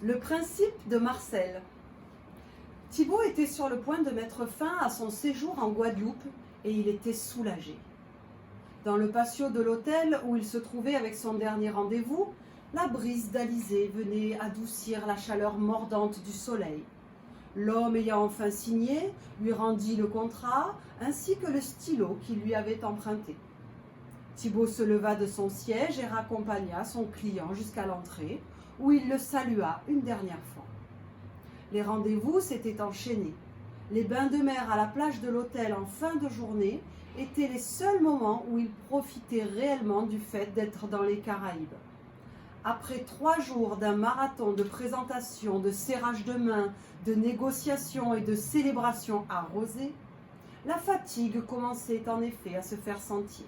Le principe de Marcel. Thibaut était sur le point de mettre fin à son séjour en Guadeloupe et il était soulagé. Dans le patio de l'hôtel où il se trouvait avec son dernier rendez-vous, la brise d'Alizé venait adoucir la chaleur mordante du soleil. L'homme ayant enfin signé, lui rendit le contrat ainsi que le stylo qu'il lui avait emprunté. Thibaut se leva de son siège et raccompagna son client jusqu'à l'entrée, où il le salua une dernière fois. Les rendez-vous s'étaient enchaînés. Les bains de mer à la plage de l'hôtel en fin de journée étaient les seuls moments où il profitait réellement du fait d'être dans les Caraïbes. Après 3 jours d'un marathon de présentations, de serrage de main, de négociations et de célébrations arrosées, la fatigue commençait en effet à se faire sentir.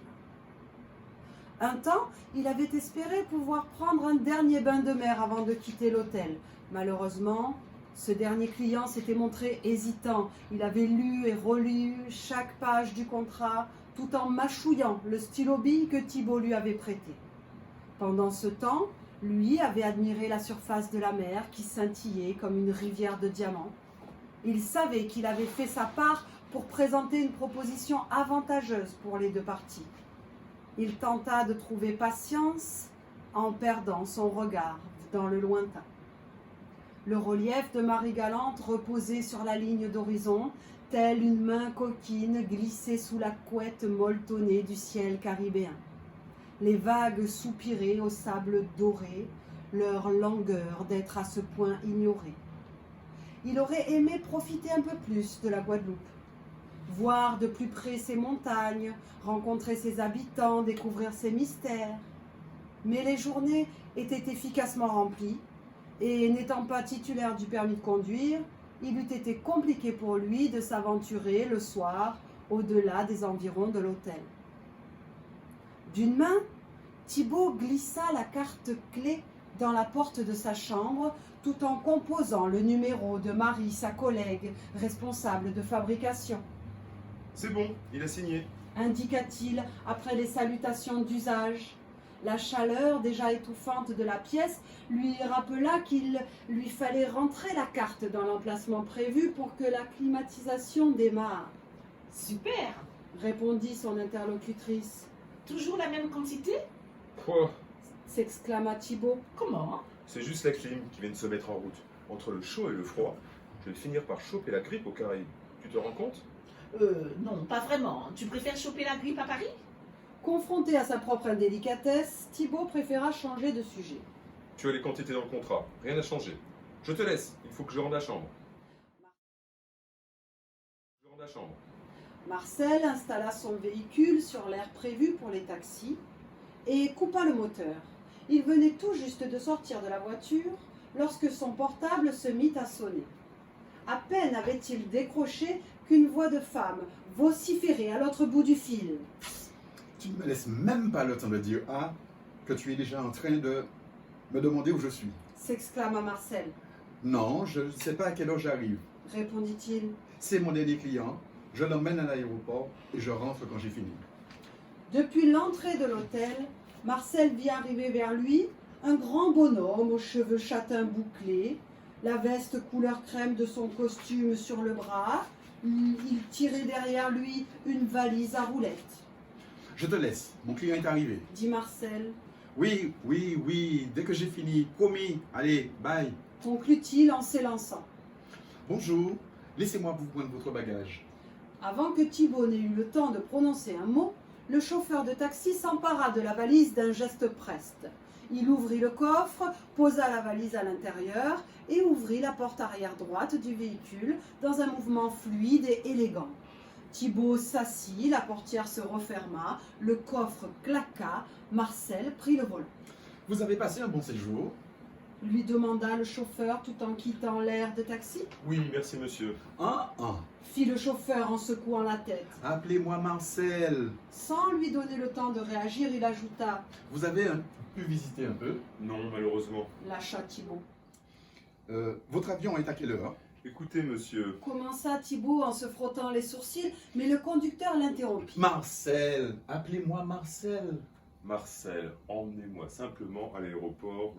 Un temps, il avait espéré pouvoir prendre un dernier bain de mer avant de quitter l'hôtel. Malheureusement, ce dernier client s'était montré hésitant. Il avait lu et relu chaque page du contrat, tout en mâchouillant le stylo-bille que Thibaut lui avait prêté. Pendant ce temps, lui avait admiré la surface de la mer qui scintillait comme une rivière de diamants. Il savait qu'il avait fait sa part pour présenter une proposition avantageuse pour les deux parties. Il tenta de trouver patience en perdant son regard dans le lointain. Le relief de Marie-Galante reposait sur la ligne d'horizon, telle une main coquine glissée sous la couette molletonnée du ciel caribéen. Les vagues soupiraient au sable doré, leur langueur d'être à ce point ignorée. Il aurait aimé profiter un peu plus de la Guadeloupe. Voir de plus près ses montagnes, rencontrer ses habitants, découvrir ses mystères. Mais les journées étaient efficacement remplies et n'étant pas titulaire du permis de conduire, il eût été compliqué pour lui de s'aventurer le soir au-delà des environs de l'hôtel. D'une main, Thibaut glissa la carte clé dans la porte de sa chambre tout en composant le numéro de Marie, sa collègue responsable de fabrication. C'est bon, il a signé. Indiqua-t-il après les salutations d'usage. La chaleur déjà étouffante de la pièce lui rappela qu'il lui fallait rentrer la carte dans l'emplacement prévu pour que la climatisation démarre. « Super !» répondit son interlocutrice. « Toujours la même quantité ?» Quoi? s'exclama Thibaut. « Comment ?» C'est juste la clim qui vient de se mettre en route. Entre le chaud et le froid, je vais finir par choper la grippe aux Caraïbes. Tu te rends compte? Non, pas vraiment. Tu préfères choper la grippe à Paris? Confronté à sa propre indélicatesse, Thibaut préféra changer de sujet. Tu as les quantités dans le contrat, rien n'a changé. Je te laisse, il faut que je rende la chambre. Marcel installa son véhicule sur l'aire prévu pour les taxis et coupa le moteur. Il venait tout juste de sortir de la voiture lorsque son portable se mit à sonner. À peine avait-il décroché qu'une voix de femme vociférait à l'autre bout du fil. Tu ne me laisses même pas le temps de dire « Ah » que tu es déjà en train de me demander où je suis. S'exclama Marcel. Non, je ne sais pas à quelle heure j'arrive. Répondit-il. C'est mon dernier client, je l'emmène à l'aéroport et je rentre quand j'ai fini. Depuis l'entrée de l'hôtel, Marcel vit arriver vers lui un grand bonhomme aux cheveux châtains bouclés, la veste couleur crème de son costume sur le bras. Il tirait derrière lui une valise à roulettes. Je te laisse, mon client est arrivé. Dit Marcel. Oui, dès que j'ai fini, promis, allez, bye. Conclut-il en s'élançant. Bonjour, laissez-moi vous prendre votre bagage. Avant que Thibaut n'ait eu le temps de prononcer un mot, le chauffeur de taxi s'empara de la valise d'un geste preste. Il ouvrit le coffre, posa la valise à l'intérieur et ouvrit la porte arrière droite du véhicule dans un mouvement fluide et élégant. Thibaut s'assit, la portière se referma, le coffre claqua, Marcel prit le volant. Vous avez passé un bon séjour? Lui demanda le chauffeur tout en quittant l'aire de taxi. Oui, merci monsieur. Fit le chauffeur en secouant la tête. Appelez-moi Marcel. Sans lui donner le temps de réagir, il ajouta. Vous avez pu visiter un peu? Non, malheureusement. Lâcha Thibaut. Votre avion est à quelle heure? Écoutez monsieur, Commença Thibaut en se frottant les sourcils, mais le conducteur l'interrompit. Marcel, appelez-moi Marcel. Marcel, emmenez-moi simplement à l'aéroport,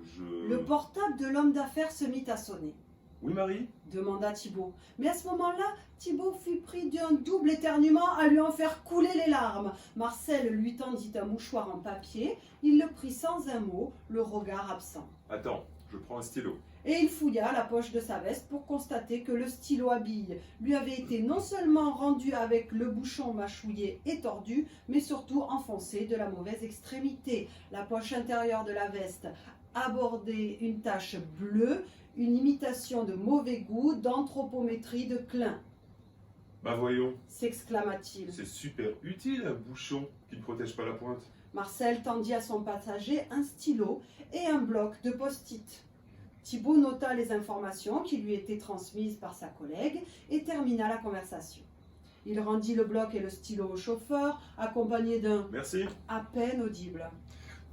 Le portable de l'homme d'affaires se mit à sonner. Oui, Marie? Demanda Thibaut. Mais à ce moment-là, Thibaut fut pris d'un double éternuement à lui en faire couler les larmes. Marcel lui tendit un mouchoir en papier. Il le prit sans un mot, le regard absent. Attends, je prends un stylo. Et il fouilla la poche de sa veste pour constater que le stylo à billes lui avait été non seulement rendu avec le bouchon mâchouillé et tordu, mais surtout enfoncé de la mauvaise extrémité. La poche intérieure de la veste abordait une tache bleue, une imitation de mauvais goût, d'anthropométrie de Klein, Bah voyons, s'exclama-t-il. c'est super utile un bouchon qui ne protège pas la pointe. Marcel tendit à son passager un stylo et un bloc de post-it. Thibaut nota les informations qui lui étaient transmises par sa collègue et termina la conversation. Il rendit le bloc et le stylo au chauffeur, accompagné d'un Merci, à peine audible.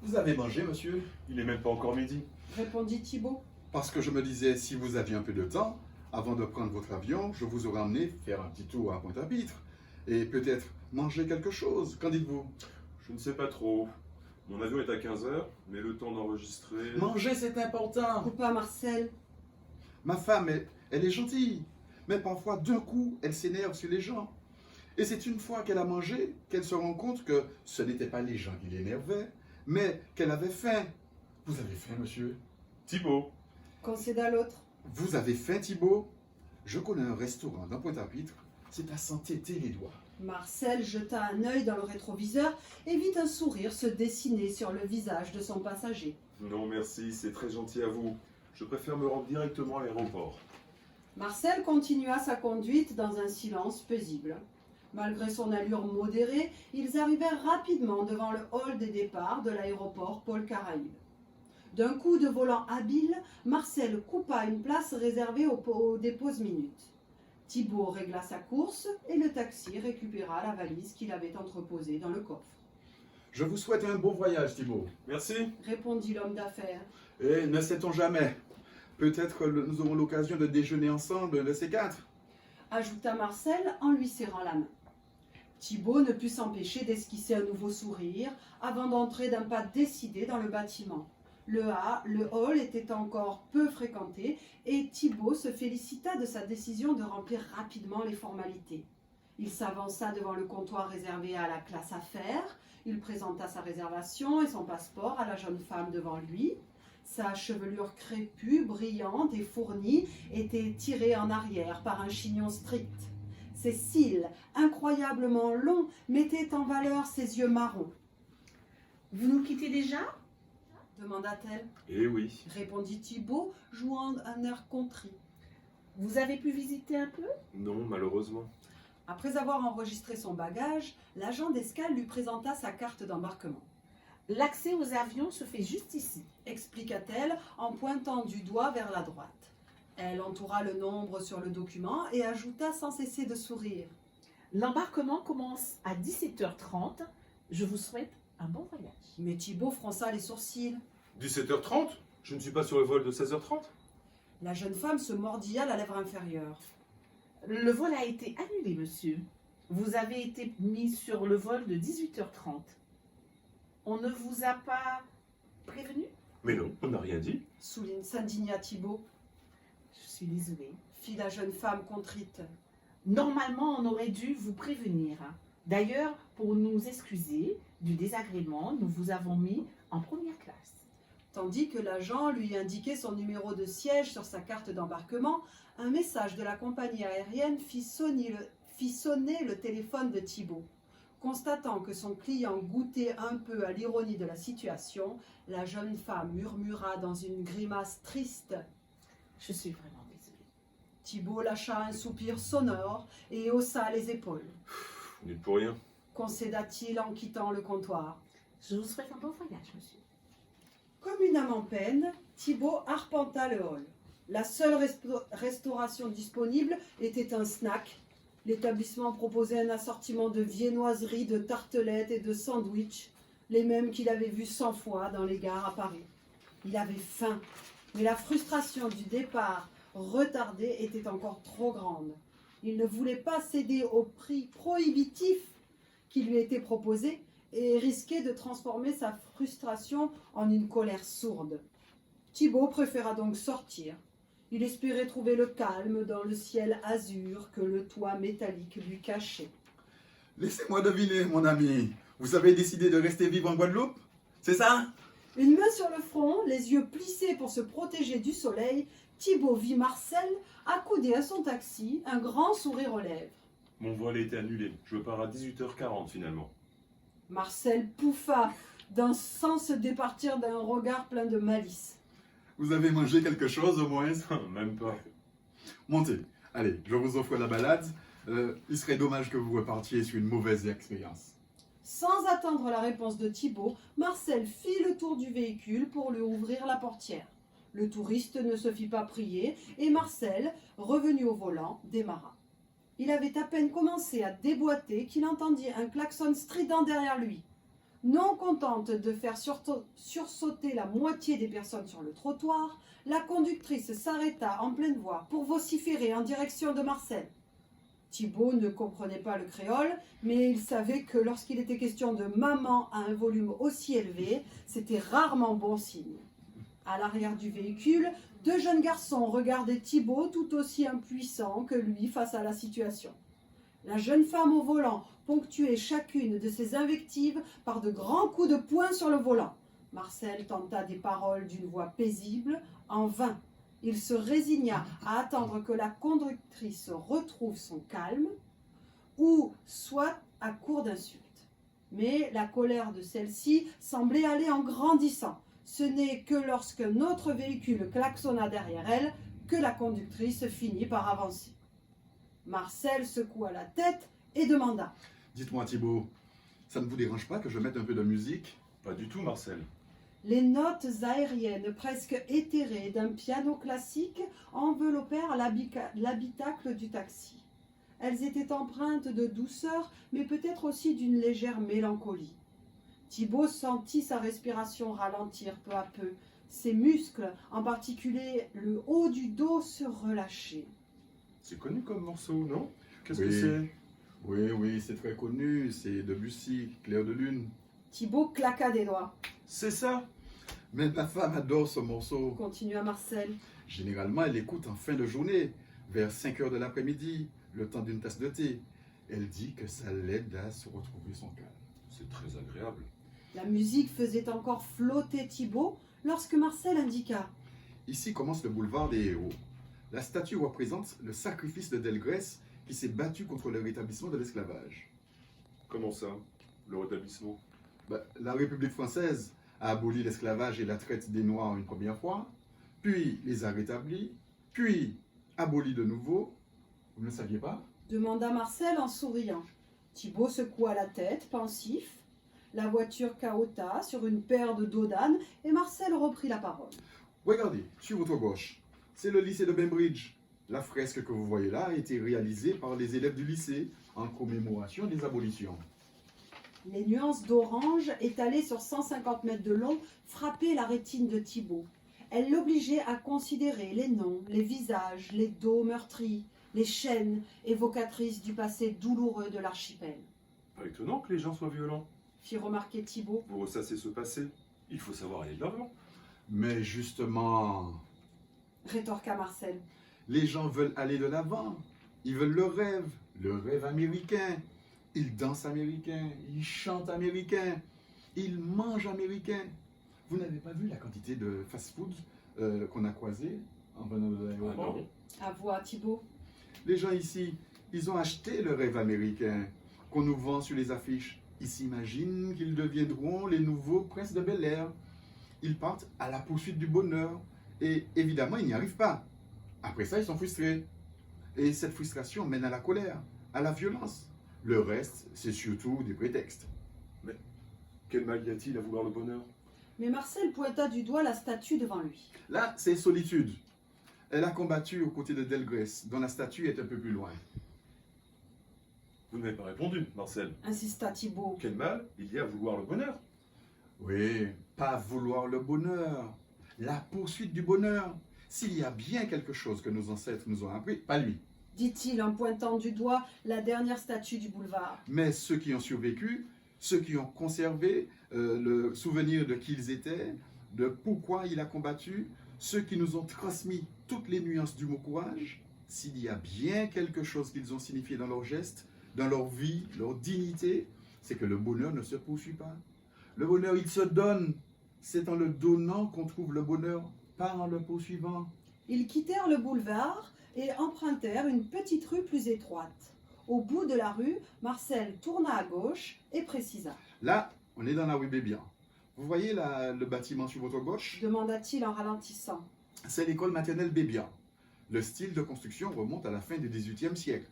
Vous avez mangé, monsieur? il n'est même pas encore midi. Répondit Thibaut. Parce que je me disais, si vous aviez un peu de temps, avant de prendre votre avion, je vous aurais emmené faire un petit tour à Pointe-à-Pitre. Et peut-être manger quelque chose. Qu'en dites-vous? Je ne sais pas trop. Mon avion est à 15h, mais le temps d'enregistrer... Manger, c'est important. Coupa Marcel. Ma femme, elle est gentille. Mais parfois, d'un coup, elle s'énerve sur les gens. Et c'est une fois qu'elle a mangé qu'elle se rend compte que ce n'étaient pas les gens qui l'énervaient, mais qu'elle avait faim. Vous avez faim, monsieur? Thibaut, Concéda l'autre. Vous avez faim, Thibaut? Je connais un restaurant dans Pointe-à-Pitre. C'est à s'entêter les doigts. Marcel jeta un œil dans le rétroviseur et vit un sourire se dessiner sur le visage de son passager. non merci, c'est très gentil à vous. Je préfère me rendre directement à l'aéroport. Marcel continua sa conduite dans un silence paisible. Malgré son allure modérée, ils arrivèrent rapidement devant le hall des départs de l'aéroport Paul Caraïbe. D'un coup de volant habile, Marcel coupa une place réservée aux déposes minutes. Thibaut régla sa course et le taxi récupéra la valise qu'il avait entreposée dans le coffre. Je vous souhaite un bon voyage, Thibaut. Merci. Répondit l'homme d'affaires. Et ne sait-on jamais? Peut-être que nous aurons l'occasion de déjeuner ensemble de ces quatre. Ajouta Marcel en lui serrant la main. Thibaut ne put s'empêcher d'esquisser un nouveau sourire avant d'entrer d'un pas décidé dans le bâtiment. Le hall était encore peu fréquenté et Thibaut se félicita de sa décision de remplir rapidement les formalités. Il s'avança devant le comptoir réservé à la classe affaires, il présenta sa réservation et son passeport à la jeune femme devant lui. Sa chevelure crépue, brillante et fournie était tirée en arrière par un chignon strict. Ses cils, incroyablement longs, mettaient en valeur ses yeux marrons. « Vous nous quittez déjà ?» demanda-t-elle. Eh oui. Répondit Thibaut, jouant un air contrit. Vous avez pu visiter un peu? Non, malheureusement. Après avoir enregistré son bagage, l'agent d'escale lui présenta sa carte d'embarquement. L'accès aux avions se fait juste ici. Expliqua-t-elle en pointant du doigt vers la droite. Elle entoura le nombre sur le document et ajouta sans cesser de sourire. L'embarquement commence à 17h30. Je vous souhaite un bon voyage. Mais Thibaut fronça les sourcils. 17h30? Je ne suis pas sur le vol de 16h30? La jeune femme se mordilla la lèvre inférieure. Le vol a été annulé, monsieur. Vous avez été mis sur le vol de 18h30. On ne vous a pas prévenu? Mais non, on n'a rien dit. S'indigna Thibaut, Je suis désolée. fit la jeune femme contrite. Normalement, on aurait dû vous prévenir. D'ailleurs, pour nous excuser du désagrément, nous vous avons mis en première classe. Tandis que l'agent lui indiquait son numéro de siège sur sa carte d'embarquement, un message de la compagnie aérienne fit sonner le téléphone de Thibaut. Constatant que son client goûtait un peu à l'ironie de la situation, la jeune femme murmura dans une grimace triste. Je suis vraiment désolée. Thibaut lâcha un soupir sonore et haussa les épaules. Nul pour rien. Concéda-t-il en quittant le comptoir. Je vous souhaite un bon voyage, monsieur. Comme une âme en peine, Thibaut arpenta le hall. La seule restauration disponible était un snack. L'établissement proposait un assortiment de viennoiseries, de tartelettes et de sandwichs, les mêmes qu'il avait vus 100 fois dans les gares à Paris. Il avait faim, mais la frustration du départ retardé était encore trop grande. Il ne voulait pas céder au prix prohibitif qui lui était proposé et risquait de transformer sa frustration en une colère sourde. Thibaut préféra donc sortir. Il espérait trouver le calme dans le ciel azur que le toit métallique lui cachait. Laissez-moi deviner, mon ami. Vous avez décidé de rester vivre en Guadeloupe? C'est ça? Une main sur le front, les yeux plissés pour se protéger du soleil, Thibaut vit Marcel accoudé à son taxi, un grand sourire aux lèvres. Mon vol a été annulé. Je pars à 18h40 finalement. Marcel pouffa sans se départir d'un regard plein de malice. Vous avez mangé quelque chose au moins? Même pas. Montez. Allez, je vous offre la balade. Il serait dommage que vous repartiez sur une mauvaise expérience. Sans attendre la réponse de Thibaut, Marcel fit le tour du véhicule pour lui ouvrir la portière. Le touriste ne se fit pas prier et Marcel, revenu au volant, démarra. Il avait à peine commencé à déboîter qu'il entendit un klaxon strident derrière lui. Non contente de faire sursauter la moitié des personnes sur le trottoir, la conductrice s'arrêta en pleine voie pour vociférer en direction de Marcel. Thibaut ne comprenait pas le créole, mais il savait que lorsqu'il était question de maman à un volume aussi élevé, c'était rarement bon signe. À l'arrière du véhicule, deux jeunes garçons regardaient Thibaut tout aussi impuissant que lui face à la situation. La jeune femme au volant ponctuait chacune de ses invectives par de grands coups de poing sur le volant. Marcel tenta des paroles d'une voix paisible, en vain. Il se résigna à attendre que la conductrice retrouve son calme ou soit à court d'insultes. Mais la colère de celle-ci semblait aller en grandissant. Ce n'est que lorsqu'un autre véhicule klaxonna derrière elle que la conductrice finit par avancer. Marcel secoua la tête et demanda. Dites-moi Thibaut, ça ne vous dérange pas que je mette un peu de musique? Pas du tout, Marcel. Les notes aériennes presque éthérées d'un piano classique enveloppèrent l'habitacle du taxi. Elles étaient empreintes de douceur, mais peut-être aussi d'une légère mélancolie. Thibaut sentit sa respiration ralentir peu à peu, ses muscles, en particulier le haut du dos, se relâchaient. C'est connu comme morceau, non? Qu'est-ce Oui. que c'est? Oui, c'est très connu. C'est Debussy, Clair de lune. Thibaut claqua des doigts. C'est ça? Mais ma femme adore ce morceau. Continua Marcel. Généralement, elle écoute en fin de journée, vers 5 heures de l'après-midi, le temps d'une tasse de thé. Elle dit que ça l'aide à se retrouver son calme. C'est très agréable. La musique faisait encore flotter Thibaut lorsque Marcel indiqua. Ici commence le boulevard des héros. La statue représente le sacrifice de Delgrès qui s'est battu contre le rétablissement de l'esclavage. Comment ça? Le rétablissement? La République française a aboli l'esclavage et la traite des Noirs une première fois, puis les a rétablis, puis abolis de nouveau. Vous ne le saviez pas? Demanda Marcel en souriant. Thibaut secoua la tête, pensif. La voiture cahota sur une paire de dos d'âne et Marcel reprit la parole. Regardez, sur votre gauche, c'est le lycée de Bainbridge. La fresque que vous voyez là a été réalisée par les élèves du lycée en commémoration des abolitions. Les nuances d'orange étalées sur 150 mètres de long frappaient la rétine de Thibaut. Elles l'obligeaient à considérer les noms, les visages, les dos meurtris, les chaînes évocatrices du passé douloureux de l'archipel. Pas étonnant que les gens soient violents. Fit remarquer Thibaut. Vous ressassez ce passé. Il faut savoir aller de l'avant. Mais justement, Rétorqua Marcel. les gens veulent aller de l'avant. Ils veulent le rêve américain. Ils dansent américain, ils chantent américain, ils mangent américain. Vous n'avez pas vu la quantité de fast-food qu'on a croisé en venant de l'aéroport? non. Avoua Thibaut. Les gens ici, ils ont acheté le rêve américain qu'on nous vend sur les affiches. Ils s'imaginent qu'ils deviendront les nouveaux princes de Bel-Air. Ils partent à la poursuite du bonheur. Et évidemment, ils n'y arrivent pas. Après ça, ils sont frustrés. Et cette frustration mène à la colère, à la violence. Le reste, c'est surtout des prétextes. Quel mal y a-t-il à vouloir le bonheur? Mais Marcel pointa du doigt la statue devant lui. Là, c'est Solitude. Elle a combattu aux côtés de Delgrès, dont la statue est un peu plus loin. Vous n'avez pas répondu, Marcel. Insista Thibaut. Quel mal il y a à vouloir le bonheur? Oui, pas vouloir le bonheur. La poursuite du bonheur. S'il y a bien quelque chose que nos ancêtres nous ont appris, pas lui. Dit-il en pointant du doigt la dernière statue du boulevard. Mais ceux qui ont survécu ceux qui ont conservé le souvenir de qui ils étaient, de pourquoi il a combattu, ceux qui nous ont transmis toutes les nuances du mot courage, s'il y a bien quelque chose qu'ils ont signifié dans leurs gestes, dans leur vie, leur dignité, c'est que le bonheur ne se poursuit pas. Le bonheur, il se donne. C'est en le donnant qu'on trouve le bonheur, pas en le poursuivant. Ils quittèrent le boulevard et empruntèrent une petite rue plus étroite. Au bout de la rue, Marcel tourna à gauche et précisa. Là, on est dans la rue Bébian. Vous voyez le bâtiment sur votre gauche? Demanda-t-il en ralentissant. C'est l'école maternelle Bébian. Le style de construction remonte à la fin du XVIIIe siècle.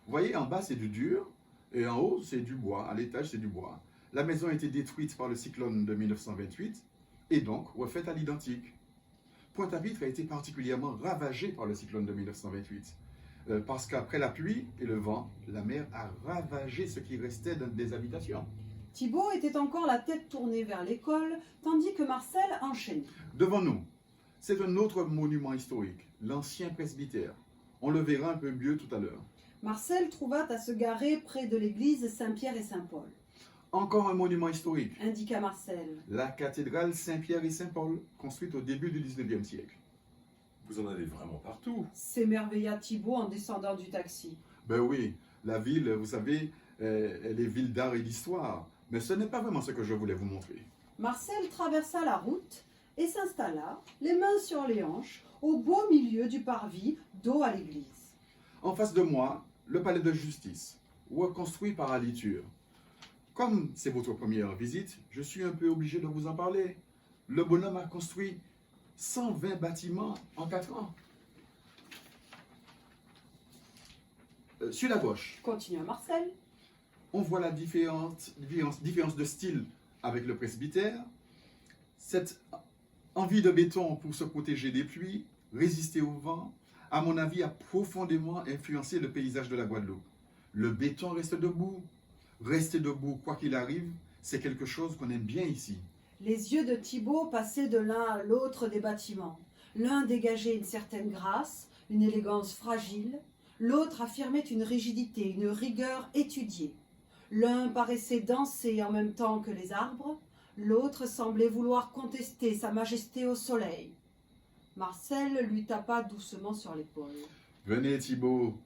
Vous voyez, en bas, c'est du dur, et en haut, c'est du bois. À l'étage, c'est du bois. La maison a été détruite par le cyclone de 1928, et donc refaite à l'identique. Pointe-à-Pitre a été particulièrement ravagée par le cyclone de 1928, parce qu'après la pluie et le vent, la mer a ravagé ce qui restait des habitations. Thibaut était encore la tête tournée vers l'école, tandis que Marcel enchaînait. Devant nous, c'est un autre monument historique, l'ancien presbytère. On le verra un peu mieux tout à l'heure. Marcel trouva à se garer près de l'église Saint-Pierre et Saint-Paul. Encore un monument historique, Indiqua Marcel. la cathédrale Saint-Pierre et Saint-Paul, construite au début du XIXe siècle. Vous en avez vraiment partout. S'émerveilla Thibaut en descendant du taxi. Ben oui, la ville, vous savez, elle est ville d'art et d'histoire. Mais ce n'est pas vraiment ce que je voulais vous montrer. Marcel traversa la route et s'installa, les mains sur les hanches, au beau milieu du parvis, dos à l'église. En face de moi, le palais de justice, reconstruit par Aliture. Comme c'est votre première visite, je suis un peu obligé de vous en parler. Le bonhomme a construit 120 bâtiments en 4 ans. Sur la gauche, Continua Marcel. on voit la différence de style avec le presbytère, cette envie de béton pour se protéger des pluies, résister au vent, à mon avis, a profondément influencé le paysage de la Guadeloupe. Le béton reste debout. Rester debout, quoi qu'il arrive, c'est quelque chose qu'on aime bien ici. Les yeux de Thibaut passaient de l'un à l'autre des bâtiments. L'un dégageait une certaine grâce, une élégance fragile. L'autre affirmait une rigidité, une rigueur étudiée. L'un paraissait danser en même temps que les arbres. L'autre semblait vouloir contester sa majesté au soleil. Marcel lui tapa doucement sur l'épaule. Venez Thibaut,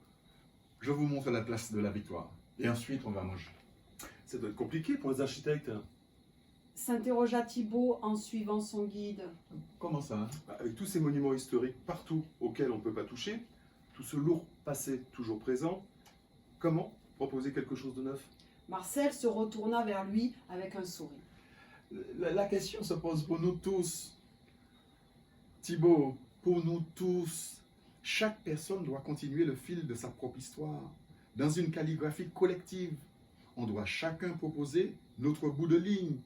je vous montre la place de la Victoire. Et ensuite, on va manger. Ça doit être compliqué pour les architectes. S'interrogea Thibaut en suivant son guide. Comment ça? Avec tous ces monuments historiques partout auxquels on ne peut pas toucher, tout ce lourd passé toujours présent, comment proposer quelque chose de neuf? Marcel se retourna vers lui avec un sourire. La question se pose pour nous tous. Thibaut, pour nous tous, chaque personne doit continuer le fil de sa propre histoire. Dans une calligraphie collective, on doit chacun proposer notre bout de ligne,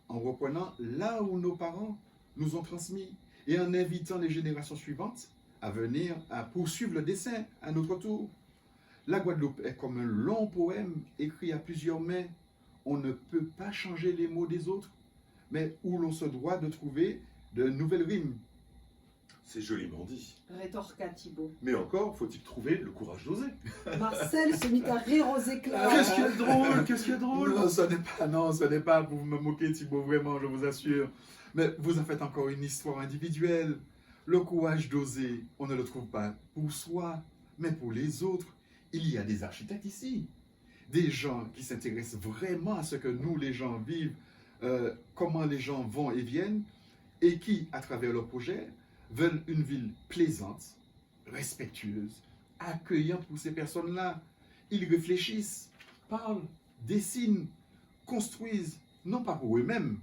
en reprenant là où nos parents nous ont transmis et en invitant les générations suivantes à venir à poursuivre le dessin à notre tour. La Guadeloupe est comme un long poème écrit à plusieurs mains. On ne peut pas changer les mots des autres, mais où l'on se doit de trouver de nouvelles rimes. C'est joliment dit. Rétorqua Thibaut. Mais encore, faut-il trouver le courage d'oser. Marcel se mit à rire aux éclats. Qu'est-ce qu'il y a de drôle? Qu'est-ce qu'il y a de drôle? Non, ce n'est pas pour me moquer, Thibaut, vraiment, je vous assure. Mais vous en faites encore une histoire individuelle. Le courage d'oser, on ne le trouve pas pour soi, mais pour les autres. Il y a des architectes ici, des gens qui s'intéressent vraiment à ce que nous, les gens, vivent, comment les gens vont et viennent, et qui, à travers leurs projets, veulent une ville plaisante, respectueuse, accueillante pour ces personnes-là. Ils réfléchissent, parlent, dessinent, construisent, non pas pour eux-mêmes,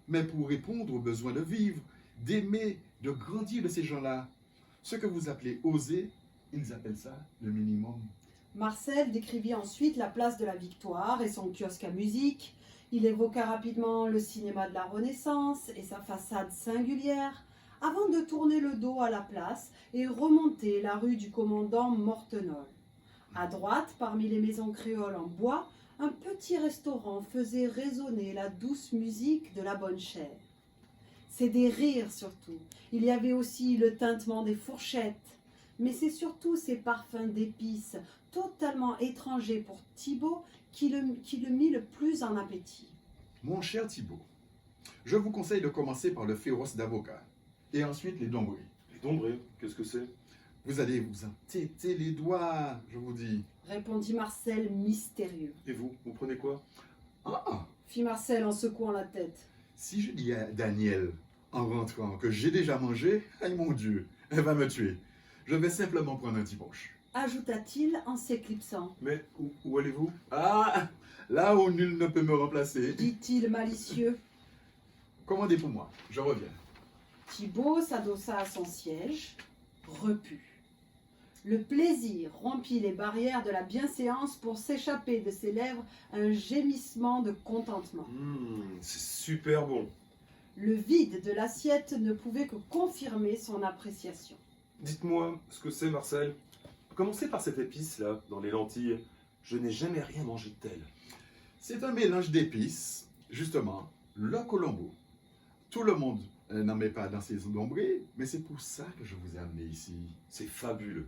mais pour répondre aux besoins de vivre, d'aimer, de grandir de ces gens-là. Ce que vous appelez oser, ils appellent ça le minimum. Marcel décrivit ensuite la place de la Victoire et son kiosque à musique. Il évoqua rapidement le cinéma de la Renaissance et sa façade singulière, avant de tourner le dos à la place et remonter la rue du commandant Mortenol. À droite, parmi les maisons créoles en bois, un petit restaurant faisait résonner la douce musique de la bonne chère. C'est des rires surtout. Il y avait aussi le tintement des fourchettes. Mais c'est surtout ces parfums d'épices totalement étrangers pour Thibaut qui le mit le plus en appétit. Mon cher Thibault, je vous conseille de commencer par le féroce d'avocat et ensuite les dombrés. Les dombrés, qu'est-ce que c'est? Vous allez vous en têter les doigts, je vous dis. Répondit Marcel mystérieux. Et vous prenez quoi? Ah, Fit Marcel en secouant la tête. si je dis à Daniel, en rentrant, que j'ai déjà mangé, aïe mon Dieu, elle va me tuer. Je vais simplement prendre un petit punch. Ajouta-t-il en s'éclipsant. Mais où allez-vous? Ah, là où nul ne peut me remplacer. Dit-il malicieux. Commandez pour moi, je reviens. Thibault s'adossa à son siège, repu. Le plaisir rompit les barrières de la bienséance pour s'échapper de ses lèvres un gémissement de contentement. C'est super bon. Le vide de l'assiette ne pouvait que confirmer son appréciation. Dites-moi ce que c'est, Marcel. Commencez par cette épice-là, dans les lentilles. Je n'ai jamais rien mangé de tel. C'est un mélange d'épices, justement, le colombo. Tout le monde n'en met pas dans ses dombrés, mais c'est pour ça que je vous ai amené ici. C'est fabuleux.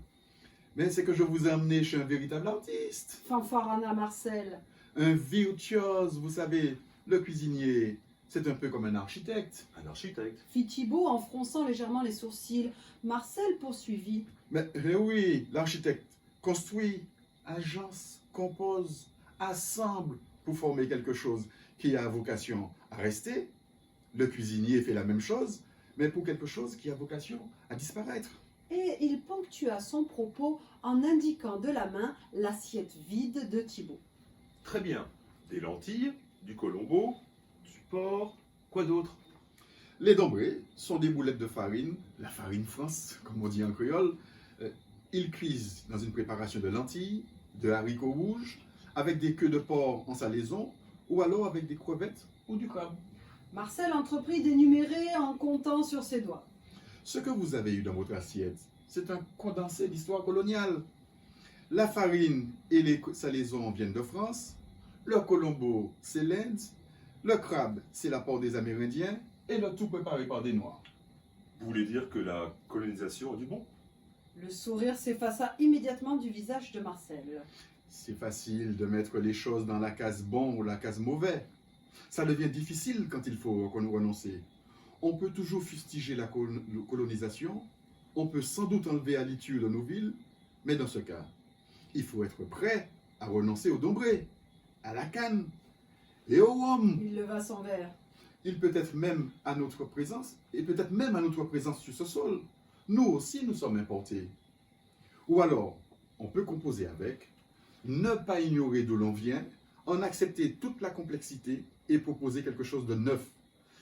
Mais c'est que je vous ai amené chez un véritable artiste. Fanfaronna Marcel. Un virtuose, vous savez, le cuisinier, c'est un peu comme un architecte. Un architecte. Fit Thibault en fronçant légèrement les sourcils. Marcel poursuivit. Mais oui, l'architecte construit, agence, compose, assemble pour former quelque chose qui a vocation à rester. Le cuisinier fait la même chose, mais pour quelque chose qui a vocation à disparaître. Et il ponctua son propos en indiquant de la main l'assiette vide de Thibault. Très bien. Des lentilles, du colombo, du porc, quoi d'autre? Les dombrés sont des boulettes de farine, la farine France, comme on dit en créole. Ils cuisent dans une préparation de lentilles, de haricots rouges, avec des queues de porc en salaison, ou alors avec des crevettes ou du crabe. Marcel entreprit d'énumérer en comptant sur ses doigts. Ce que vous avez eu dans votre assiette, c'est un condensé d'histoire coloniale. La farine et les salaisons viennent de France, le colombo, c'est l'Inde, le crabe, c'est l'apport des Amérindiens, et le tout préparé par des Noirs. Vous voulez dire que la colonisation a du bon? Le sourire s'effaça immédiatement du visage de Marcel. C'est facile de mettre les choses dans la case bon ou la case mauvais. Ça devient difficile quand il faut renoncer. On peut toujours fustiger la colonisation, on peut sans doute enlever à l'issue de nos villes, mais dans ce cas, il faut être prêt à renoncer au dombré, à la canne et au rhum. Il leva son verre. Il peut être même à notre présence, et peut-être même à notre présence sur ce sol. Nous aussi, nous sommes importés. Ou alors, on peut composer avec, ne pas ignorer d'où l'on vient, en accepter toute la complexité et proposer quelque chose de neuf.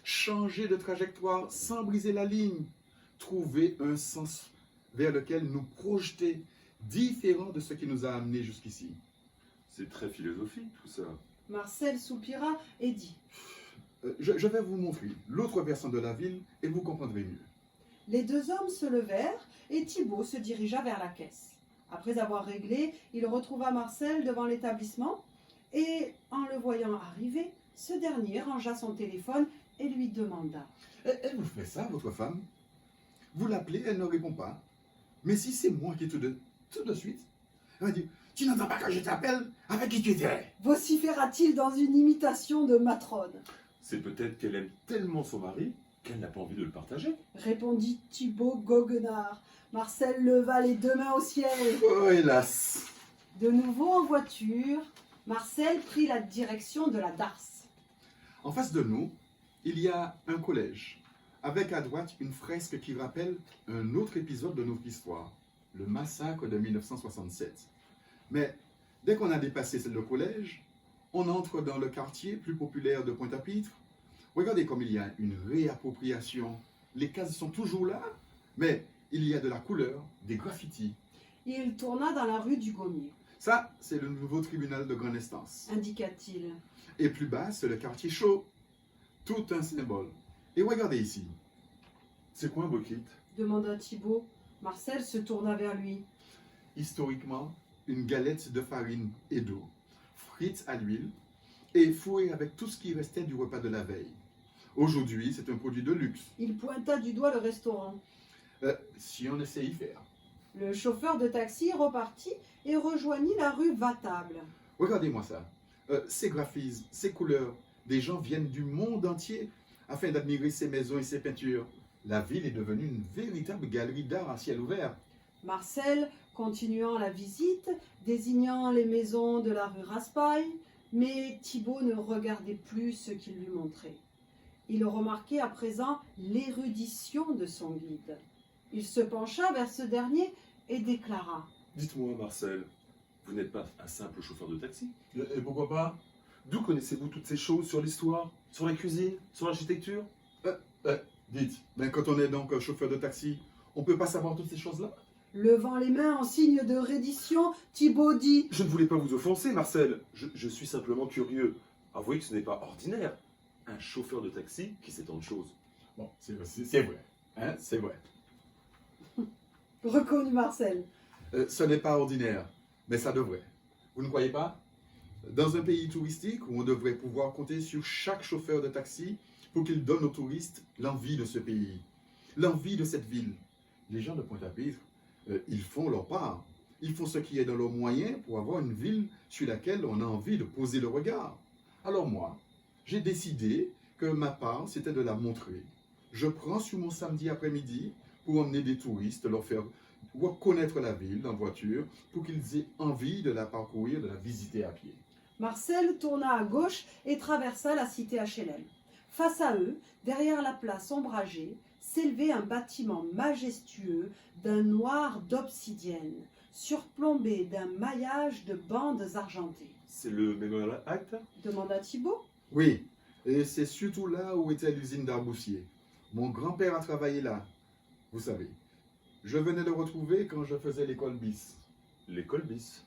Changer de trajectoire sans briser la ligne. Trouver un sens vers lequel nous projeter, différent de ce qui nous a amenés jusqu'ici. C'est très philosophique tout ça. Marcel soupira et dit. Je vais vous montrer l'autre versant de la ville et vous comprendrez mieux. Les deux hommes se levèrent et Thibault se dirigea vers la caisse. Après avoir réglé, il retrouva Marcel devant l'établissement et, en le voyant arriver, ce dernier rangea son téléphone et lui demanda. Elle vous fait ça, votre femme? Vous l'appelez, elle ne répond pas. Mais si c'est moi qui tout de suite, elle va dire, tu n'entends pas quand je t'appelle? Avec qui tu étais? Vociféra-t-il dans une imitation de matrone. C'est peut-être qu'elle aime tellement son mari qu'elle n'a pas envie de le partager. Répondit Thibault goguenard. Marcel leva les deux mains au ciel. Oh, hélas! De nouveau en voiture, Marcel prit la direction de la darse. En face de nous, il y a un collège, avec à droite une fresque qui rappelle un autre épisode de notre histoire, le massacre de 1967. Mais dès qu'on a dépassé le collège, on entre dans le quartier plus populaire de Pointe-à-Pitre. Regardez comme il y a une réappropriation. Les cases sont toujours là, mais il y a de la couleur, des graffitis. Il tourna dans la rue du Gommier, Ça, c'est le nouveau tribunal de grande instance. indiqua-t-il. Et plus bas, c'est le quartier chaud. Tout un symbole. Et regardez ici. C'est quoi un bokit? Demanda Thibault. Marcel se tourna vers lui. Historiquement, une galette de farine et d'eau, frites à l'huile et fourrée avec tout ce qui restait du repas de la veille. Aujourd'hui, c'est un produit de luxe, Il pointa du doigt le restaurant. si on essaie y faire. Le chauffeur de taxi repartit et rejoignit la rue Vatable. Regardez-moi ça. Ces graphismes, ces couleurs, Des gens viennent du monde entier afin d'admirer ses maisons et ses peintures. La ville est devenue une véritable galerie d'art à ciel ouvert. Marcel, continuant la visite, désignant les maisons de la rue Raspail, mais Thibaut ne regardait plus ce qu'il lui montrait. Il remarquait à présent l'érudition de son guide. Il se pencha vers ce dernier et déclara: Dites-moi, Marcel, vous n'êtes pas un simple chauffeur de taxi? Et pourquoi pas? D'où connaissez-vous toutes ces choses sur l'histoire, sur la cuisine, sur l'architecture? Dites, ben quand on est donc chauffeur de taxi, on peut pas savoir toutes ces choses-là? Levant les mains en signe de reddition, Thibaut dit: Je ne voulais pas vous offenser, Marcel. Je suis simplement curieux. Avouez que ce n'est pas ordinaire. Un chauffeur de taxi qui sait tant de choses. Bon, c'est vrai. Hein, c'est vrai. Reconnut Marcel. Ce n'est pas ordinaire, mais ça devrait. Vous ne croyez pas? Dans un pays touristique où on devrait pouvoir compter sur chaque chauffeur de taxi pour qu'il donne aux touristes l'envie de ce pays, l'envie de cette ville. Les gens de Pointe-à-Pitre, ils font leur part. Ils font ce qui est dans leurs moyens pour avoir une ville sur laquelle on a envie de poser le regard. Alors moi, j'ai décidé que ma part, c'était de la montrer. Je prends sur mon samedi après-midi pour emmener des touristes, leur faire connaître la ville en voiture, pour qu'ils aient envie de la parcourir, de la visiter à pied. Marcel tourna à gauche et traversa la cité HLM. Face à eux, derrière la place ombragée, s'élevait un bâtiment majestueux d'un noir d'obsidienne, surplombé d'un maillage de bandes argentées. C'est le Memorial Act? Demanda Thibaut. Oui, et c'est surtout là où était l'usine d'Arboussier. Mon grand-père a travaillé là, vous savez. Je venais le retrouver quand je faisais l'école bis. L'école bis.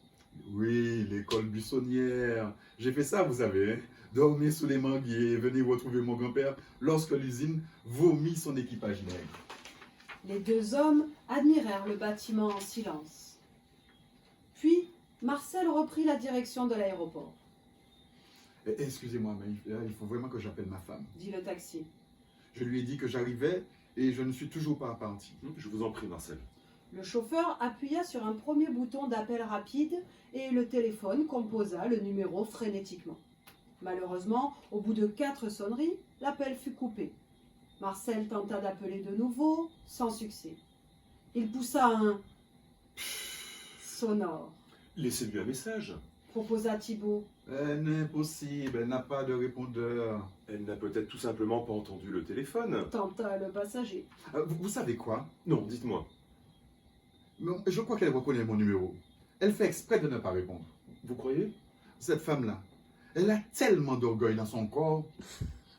Oui, l'école buissonnière. J'ai fait ça, vous savez. Hein. Dormir sous les manguiers, venir retrouver mon grand-père lorsque l'usine vomit son équipage nègre. Les deux hommes admirèrent le bâtiment en silence. Puis, Marcel reprit la direction de l'aéroport, Excusez-moi, mais il faut vraiment que j'appelle ma femme. dit le taxi. Je lui ai dit que j'arrivais et je ne suis toujours pas parti. Je vous en prie, Marcel. Le chauffeur appuya sur un premier bouton d'appel rapide et le téléphone composa le numéro frénétiquement. Malheureusement, au bout de 4 sonneries, l'appel fut coupé. Marcel tenta d'appeler de nouveau, sans succès. Il poussa un sonore, Laissez-lui un message. proposa Thibaut. Impossible, elle n'a pas de répondeur. Elle n'a peut-être tout simplement pas entendu le téléphone. Tenta le passager. Vous savez quoi? Non, dites-moi. Non, je crois qu'elle reconnaît mon numéro. Elle fait exprès de ne pas répondre. Vous croyez? Cette femme-là, elle a tellement d'orgueil dans son corps.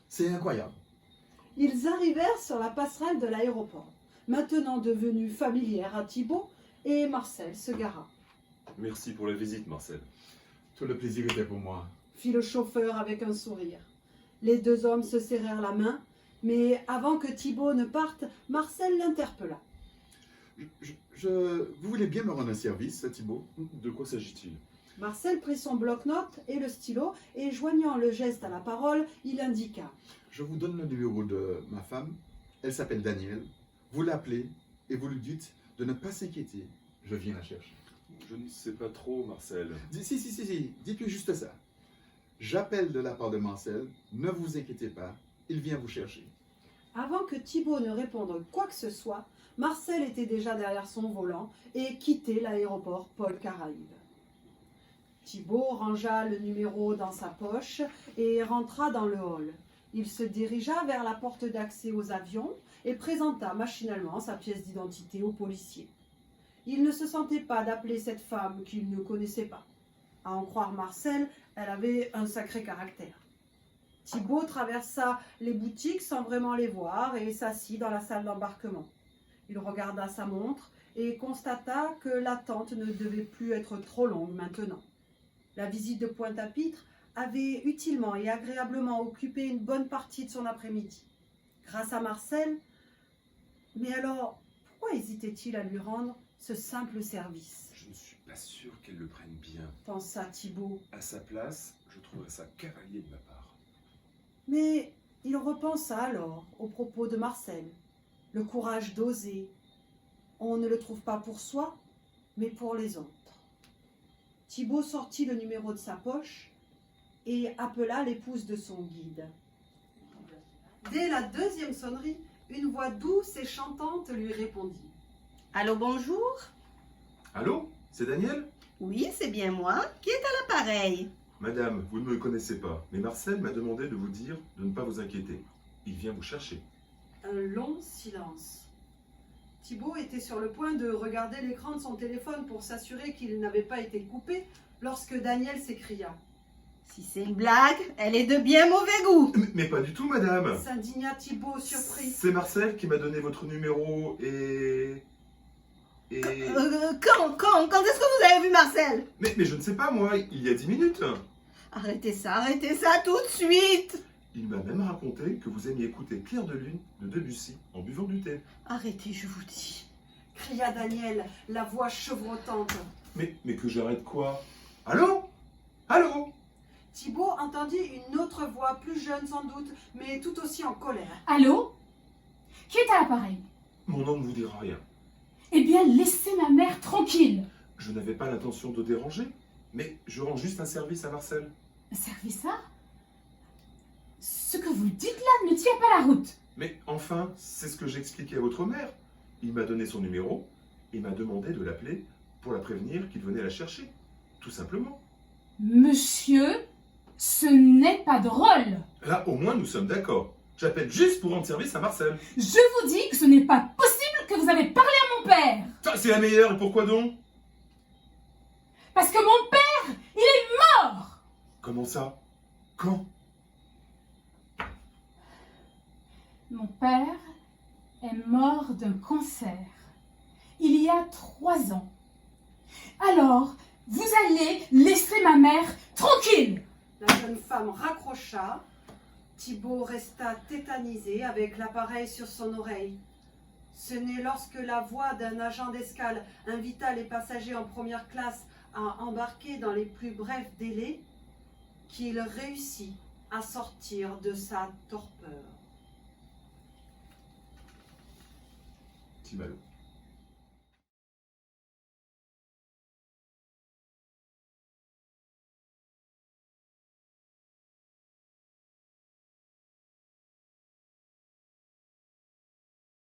C'est incroyable. Ils arrivèrent sur la passerelle de l'aéroport, maintenant devenue familière à Thibaut, et Marcel se gara. Merci pour la visite, Marcel. Tout le plaisir était pour moi. Fit le chauffeur avec un sourire. Les deux hommes se serrèrent la main, mais avant que Thibaut ne parte, Marcel l'interpella. Vous voulez bien me rendre un service, Thibaut? De quoi s'agit-il? Marcel prit son bloc-notes et le stylo, et joignant le geste à la parole, il indiqua. Je vous donne le numéro de ma femme. Elle s'appelle Danielle. Vous l'appelez et vous lui dites de ne pas s'inquiéter. Je viens la chercher. Je ne sais pas trop, Marcel. Si. Dites-lui juste ça. J'appelle de la part de Marcel. Ne vous inquiétez pas. Il vient vous chercher. Avant que Thibaut ne réponde quoi que ce soit, Marcel était déjà derrière son volant et quittait l'aéroport Paul Caraïbe. Thibaut rangea le numéro dans sa poche et rentra dans le hall. Il se dirigea vers la porte d'accès aux avions et présenta machinalement sa pièce d'identité au policier. Il ne se sentait pas d'appeler cette femme qu'il ne connaissait pas. À en croire Marcel, elle avait un sacré caractère. Thibaut traversa les boutiques sans vraiment les voir et s'assit dans la salle d'embarquement. Il regarda sa montre et constata que l'attente ne devait plus être trop longue maintenant. La visite de Pointe-à-Pitre avait utilement et agréablement occupé une bonne partie de son après-midi. Grâce à Marcel, mais alors, pourquoi hésitait-il à lui rendre ce simple service? Je ne suis pas sûr qu'elle le prenne bien. Pensa Thibaut. À sa place, je trouverais ça cavalier de ma part. Mais il repensa alors aux propos de Marcel. Le courage d'oser. On ne le trouve pas pour soi, mais pour les autres. Thibaut sortit le numéro de sa poche et appela l'épouse de son guide. Dès la deuxième sonnerie, une voix douce et chantante lui répondit. Allô, bonjour? Allô? C'est Daniel? Oui, c'est bien moi. Qui est à l'appareil? Madame, vous ne me connaissez pas, mais Marcel m'a demandé de vous dire de ne pas vous inquiéter. Il vient vous chercher. Un long silence. Thibaut était sur le point de regarder l'écran de son téléphone pour s'assurer qu'il n'avait pas été coupé lorsque Daniel s'écria. Si c'est une blague, elle est de bien mauvais goût. Mais pas du tout, madame. S'indigna Thibaut surpris. C'est Marcel qui m'a donné votre numéro et... Quand est-ce que vous avez vu Marcel? Mais je ne sais pas, moi, il y a 10 minutes. Arrêtez ça tout de suite. Il m'a même raconté que vous aimiez écouter Clair de Lune de Debussy en buvant du thé. Arrêtez, je vous dis. Cria Daniel, la voix chevrotante. Mais que j'arrête quoi? Allô? Allô? Thibaut entendit une autre voix, plus jeune sans doute, mais tout aussi en colère. Allô? Qui est à l'appareil? Mon nom ne vous dira rien. Eh bien, laissez ma mère tranquille. Je n'avais pas l'intention de déranger, mais je rends juste un service à Marcel. Un service à? Ce que vous dites là ne tient pas la route. Mais enfin, c'est ce que j'ai expliqué à votre mère. Il m'a donné son numéro et m'a demandé de l'appeler pour la prévenir qu'il venait la chercher. Tout simplement. Monsieur, ce n'est pas drôle. Là, au moins, nous sommes d'accord. J'appelle juste pour rendre service à Marcel. Je vous dis que ce n'est pas possible que vous avez parlé à mon père. Ça, c'est la meilleure, et pourquoi donc? Parce que mon père, il est mort. Comment ça? Quand? Mon père est mort d'un cancer. Il y a 3 ans. Alors, vous allez laisser ma mère tranquille. La jeune femme raccrocha. Thibaut resta tétanisé avec l'appareil sur son oreille. Ce n'est lorsque la voix d'un agent d'escale invita les passagers en première classe à embarquer dans les plus brefs délais qu'il réussit à sortir de sa torpeur. Timalo.